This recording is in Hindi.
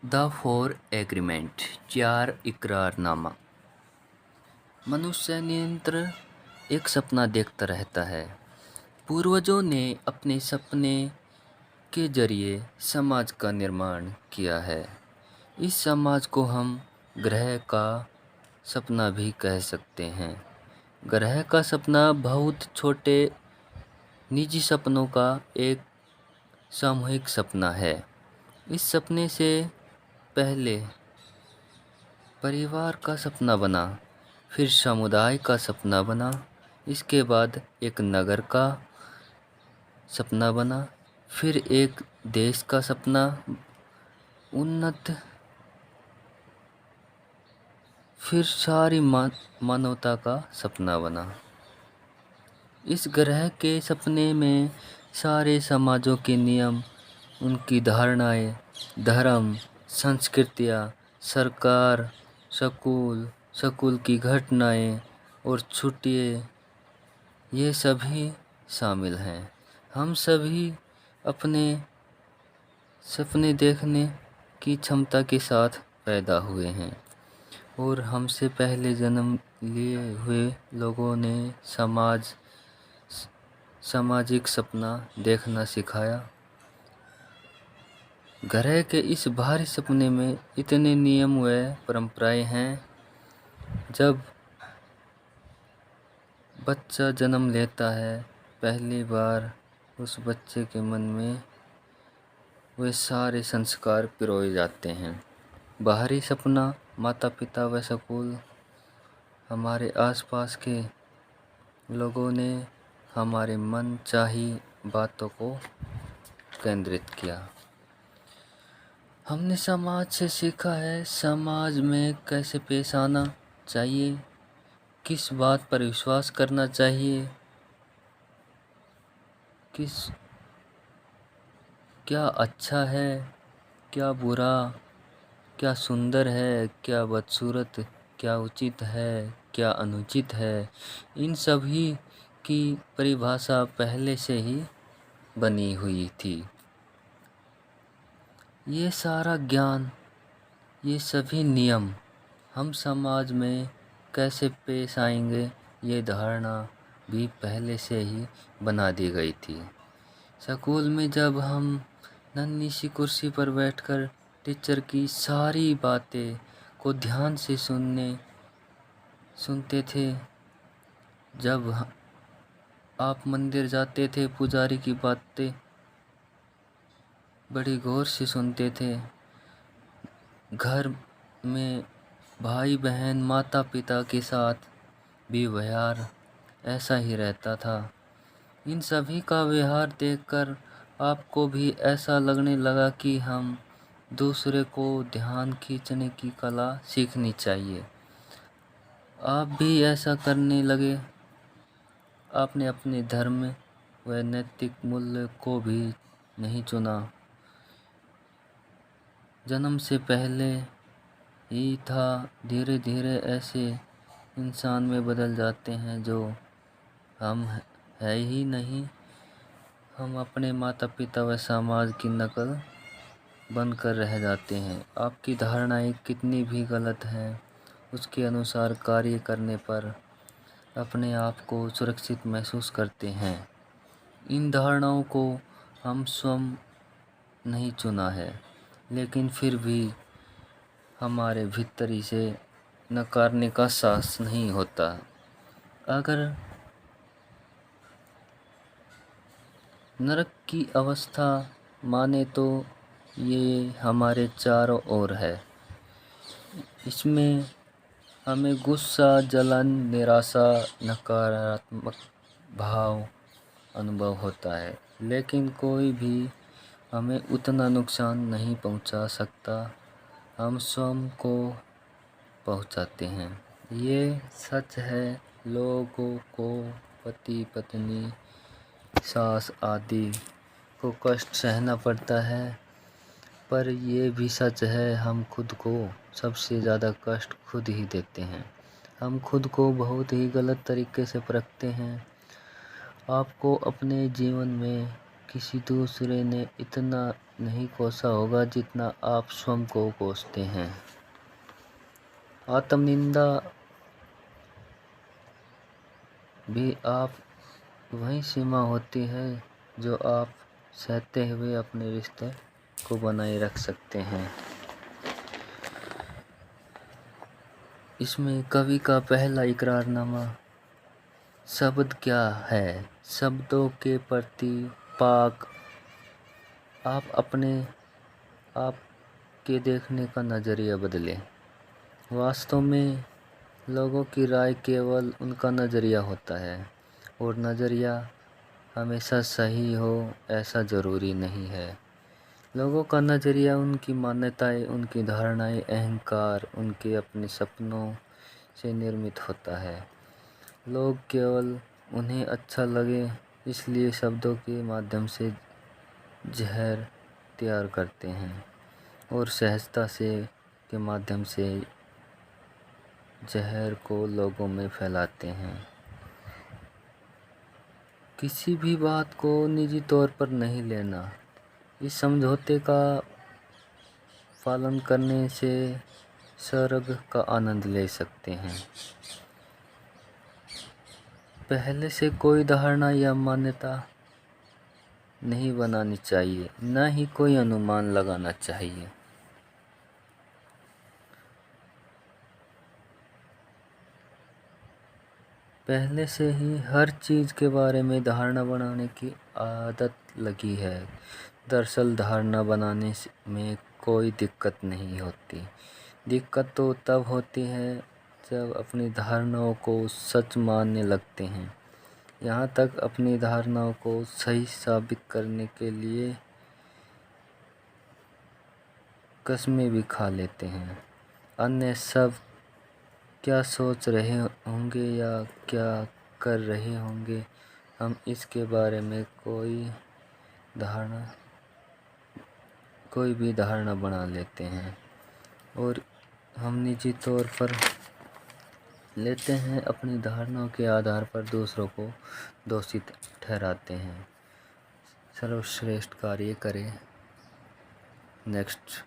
द फोर एग्रीमेंट, चार इकरारनामा। मनुष्य निरंतर एक सपना देखता रहता है। पूर्वजों ने अपने सपने के जरिए समाज का निर्माण किया है। इस समाज को हम ग्रह का सपना भी कह सकते हैं। ग्रह का सपना बहुत छोटे निजी सपनों का एक सामूहिक सपना है। इस सपने से पहले परिवार का सपना बना, फिर समुदाय का सपना बना, इसके बाद एक नगर का सपना बना, फिर एक देश का सपना, उन्नत, फिर सारी मानवता का सपना बना। इस ग्रह के सपने में सारे समाजों के नियम, उनकी धारणाएं, धर्म, संस्कृतियाँ, सरकार, स्कूल की घटनाएं और छुट्टियाँ, ये सभी शामिल हैं। हम सभी अपने सपने देखने की क्षमता के साथ पैदा हुए हैं और हमसे पहले जन्म लिए हुए लोगों ने सामाजिक सपना देखना सिखाया। ग्रह के इस भारी सपने में इतने नियम व परंपराएं हैं। जब बच्चा जन्म लेता है, पहली बार उस बच्चे के मन में वे सारे संस्कार पिरोए जाते हैं। बाहरी सपना, माता पिता व स्कूल, हमारे आसपास के लोगों ने हमारे मन चाही बातों को केंद्रित किया। हमने समाज से सीखा है समाज में कैसे पेश आना चाहिए, किस बात पर विश्वास करना चाहिए, क्या अच्छा है, क्या बुरा, क्या सुंदर है, क्या बदसूरत, क्या उचित है, क्या अनुचित है। इन सभी की परिभाषा पहले से ही बनी हुई थी। ये सारा ज्ञान, ये सभी नियम हम समाज में कैसे पेश आएंगे, ये धारणा भी पहले से ही बना दी गई थी। स्कूल में जब हम नन्ही सी कुर्सी पर बैठकर टीचर की सारी बातें को ध्यान से सुनते थे, जब आप मंदिर जाते थे पुजारी की बातें बड़ी गौर से सुनते थे, घर में भाई बहन माता पिता के साथ भी व्यवहार ऐसा ही रहता था। इन सभी का व्यवहार देखकर आपको भी ऐसा लगने लगा कि हम दूसरे को ध्यान खींचने की कला सीखनी चाहिए। आप भी ऐसा करने लगे। आपने अपने धर्म व नैतिक मूल्य को भी नहीं चुना, जन्म से पहले ही था। धीरे धीरे ऐसे इंसान में बदल जाते हैं जो हम है ही नहीं। हम अपने माता पिता व समाज की नकल बनकर रह जाते हैं। आपकी धारणाएं कितनी भी गलत हैं, उसके अनुसार कार्य करने पर अपने आप को सुरक्षित महसूस करते हैं। इन धारणाओं को हम स्वयं नहीं चुना है, लेकिन फिर भी हमारे भीतर से नकारने का साहस नहीं होता। अगर नरक की अवस्था माने तो ये हमारे चारों ओर है। इसमें हमें गुस्सा, जलन, निराशा, नकारात्मक भाव अनुभव होता है, लेकिन कोई भी हमें उतना नुकसान नहीं पहुंचा सकता, हम स्वयं को पहुंचाते हैं। ये सच है। लोगों को, पति पत्नी, सास आदि को कष्ट सहना पड़ता है, पर ये भी सच है हम खुद को सबसे ज़्यादा कष्ट खुद ही देते हैं। हम खुद को बहुत ही गलत तरीके से परखते हैं। आपको अपने जीवन में किसी दूसरे ने इतना नहीं कोसा होगा जितना आप स्वयं को कोसते हैं। आत्मनिंदा भी आप वही सीमा होती है जो आप सहते हुए अपने रिश्ते को बनाए रख सकते हैं। इसमें कवि का पहला इकरारनामा शब्द क्या है, शब्दों के प्रति पाक आप अपने आप के देखने का नज़रिया बदलें। वास्तव में लोगों की राय केवल उनका नज़रिया होता है और नज़रिया हमेशा सही हो ऐसा ज़रूरी नहीं है। लोगों का नज़रिया उनकी मान्यताएं, उनकी धारणाएं, अहंकार, उनके अपने सपनों से निर्मित होता है। लोग केवल उन्हें अच्छा लगे इसलिए शब्दों के माध्यम से जहर तैयार करते हैं और सहजता से के माध्यम से जहर को लोगों में फैलाते हैं। किसी भी बात को निजी तौर पर नहीं लेना। इस समझौते का पालन करने से स्वर्ग का आनंद ले सकते हैं। पहले से कोई धारणा या मान्यता नहीं बनानी चाहिए, न ही कोई अनुमान लगाना चाहिए। पहले से ही हर चीज़ के बारे में धारणा बनाने की आदत लगी है। दरअसल धारणा बनाने में कोई दिक्कत नहीं होती। दिक्कत तो तब होती है जब अपनी धारणाओं को सच मानने लगते हैं, यहाँ तक अपनी धारणाओं को सही साबित करने के लिए कस्में भी खा लेते हैं। अन्य सब क्या सोच रहे होंगे या क्या कर रहे होंगे, हम इसके बारे में कोई भी धारणा बना लेते हैं और हम निजी तौर पर लेते हैं। अपनी धारणाओं के आधार पर दूसरों को दोषी ठहराते हैं। सर्वश्रेष्ठ कार्य करें। नेक्स्ट